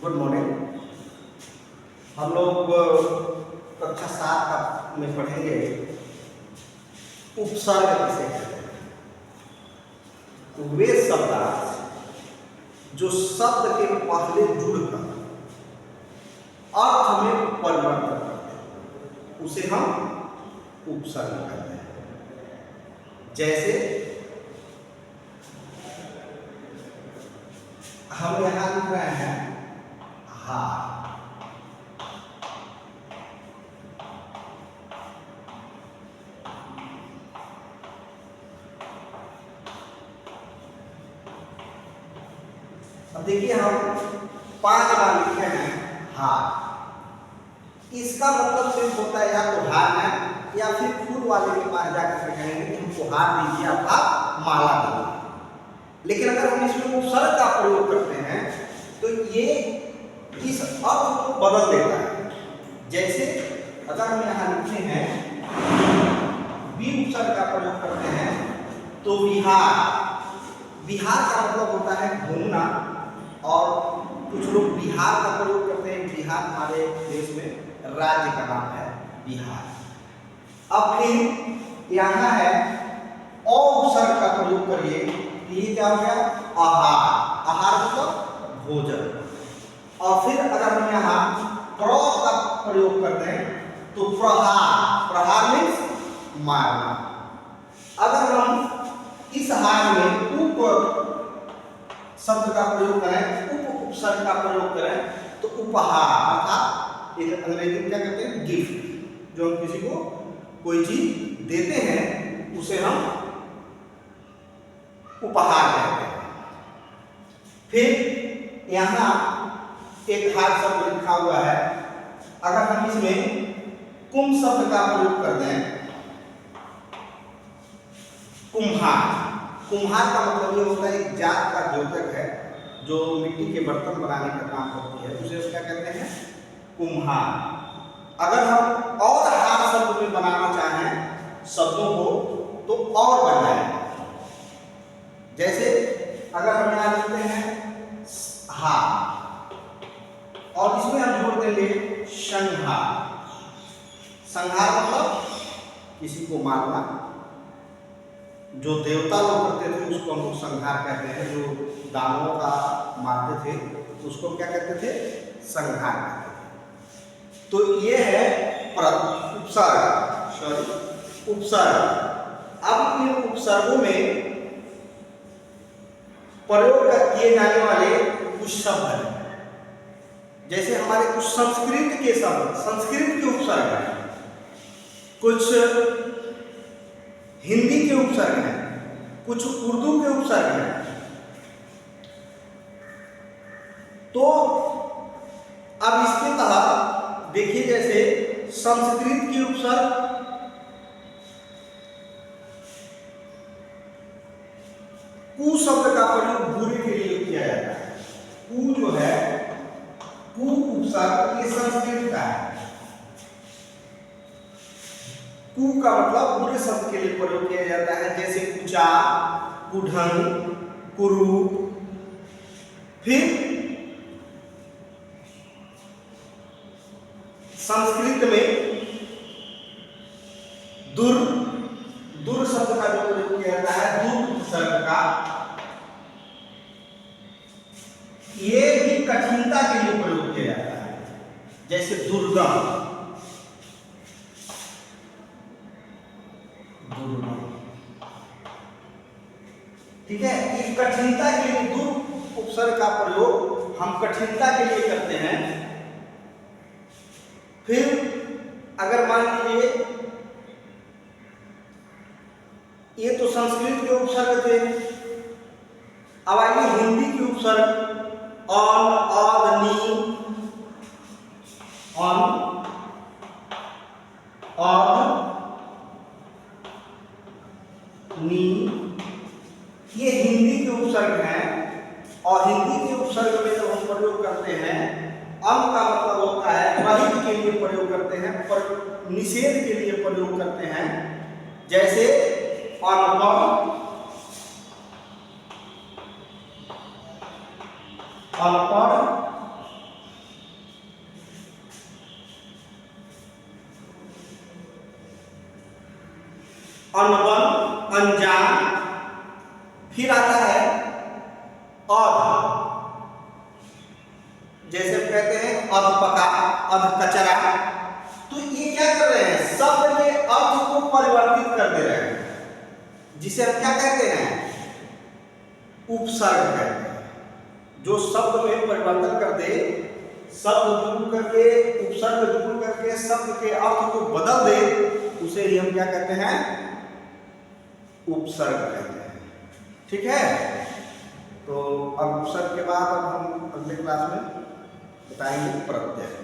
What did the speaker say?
Good morning. हम लोग कक्षा 7 में पढ़ेंगे उपसर्ग किसे कहते हैं। तो वे शब्द जो शब्द के पहले जुड़कर अर्थ में परिवर्तन करते हैं उसे हम उपसर्ग कहते हैं। जैसे हम यहाँ लिख रहे हैं हार, अब देखिए हम 5 बार लिखे हैं हार। इसका मतलब सिर्फ होता है या तो हार है या फिर फूल वाले के पास जाकर कहेंगे कि हमको हार दीजिए अर्थात माला दीजिए। लेकिन अगर हम इसमें उपसर्ग का प्रयोग करते हैं तो ये इस अर्थ को बदल देता है। जैसे अगर हम यहाँ लिखते हैं बी उपसर्ग का प्रयोग करते हैं तो विहार, विहार का मतलब होता है घूमना, और कुछ लोग बिहार का प्रयोग करते हैं। बिहार हमारे देश में राज्य का नाम है बिहार। अब फिर यहाँ है अ उपसर्ग का प्रयोग करिए, ये क्या हो गया आहार, आहार मतलब भोजन। और फिर अगर हम यहाँ प्र का प्रयोग करते हैं तो प्रहार, प्रहार मीन्स मारना। अगर हम इस हार में उप शब्द का प्रयोग करें, उप उपसर्ग का प्रयोग करें तो उपहार अर्थात एक अंग्रेजी में क्या कहते हैं गिफ्ट। जो हम किसी को कोई चीज देते हैं उसे हम उपहार कहते हैं। फिर यहाँ एक हार शब्द लिखा हुआ है, अगर हम इसमें कुम शब्द का प्रयोग कर दें, कुम्हार, कुम्हार का मतलब ये होता है एक जात का द्योतक है जो मिट्टी के बर्तन बनाने का काम करती है, उसे क्या कहते हैं कुम्हार। अगर हम और हार शब्द में बनाना चाहें शब्दों को तो और बनाएं। जैसे अगर हम यहाँ लिखते हैं हार और इसमें हम जोड़ देंगे संहार। संहार मतलब किसी को मारना, जो देवता लोग करते थे उसको हम लोग संहार कहते हैं। जो दानवों का मारते थे तो उसको क्या कहते थे संहार कहते थे। तो ये है उपसर्ग, सॉरी उपसर्ग। अब इन उपसर्गों में प्रयोग किए जाने वाले कुछ शब्द हैं। जैसे हमारे कुछ संस्कृत के शब्द, संस्कृत के उपसर्ग हैं, कुछ हिंदी के उपसर्ग हैं, कुछ उर्दू के उपसर्ग हैं। तो अब इसके तहत देखिए, जैसे संस्कृत की उपसर्ग कु शब्द का प्रयोग बुरे के लिए किया जाता है। कु जो है कु उपसर्ग ये संस्कृत का है। कु का मतलब बुरे शब्द के लिए प्रयोग किया जाता है, जैसे कुचा, कुढ़न, कुरूप। फिर संस्कृत में दुर, दुर शब्द का जो प्रयोग किया जाता है दुर उपसर्ग का, ये भी कठिनता के लिए प्रयोग किया जाता है। जैसे दुर्गम, ठीक है। इस कठिनता के लिए दुर उपसर्ग का प्रयोग हम कठिनता के लिए करते हैं। फिर अगर मान लीजिए ये तो संस्कृत के उपसर्ग थे, अब आइए हिंदी के उपसर्ग on, Oudh, knee, on, Oudh, नी, ये हिंदी के उपसर्ग हैं। और हिंदी के उपसर्ग में जब हम प्रयोग करते हैं, अम का मतलब होता है रहित के लिए प्रयोग करते हैं, पर निषेध के लिए प्रयोग करते हैं। जैसे अनपढ़, अनपढ़, अनबन, अनजान। फिर आता है अध, जैसे कहते हैं अध पका, अध कचरा। तो ये क्या कर रहे हैं, शब्द के अर्थ को परिवर्तित कर दे रहे हैं, जिसे हम क्या कहते हैं, उपसर्ग कहते हैं। जो शब्द में परिवर्तन कर दे, शब्द जुड़ करके, उपसर्ग जुड़ करके शब्द के अर्थ को बदल दे, उसे ही हम क्या कहते हैं, उपसर्ग कहते हैं। ठीक है। तो अब उपसर्ग के बाद अब हम अगले क्लास में बताएंगे प्रत्यय।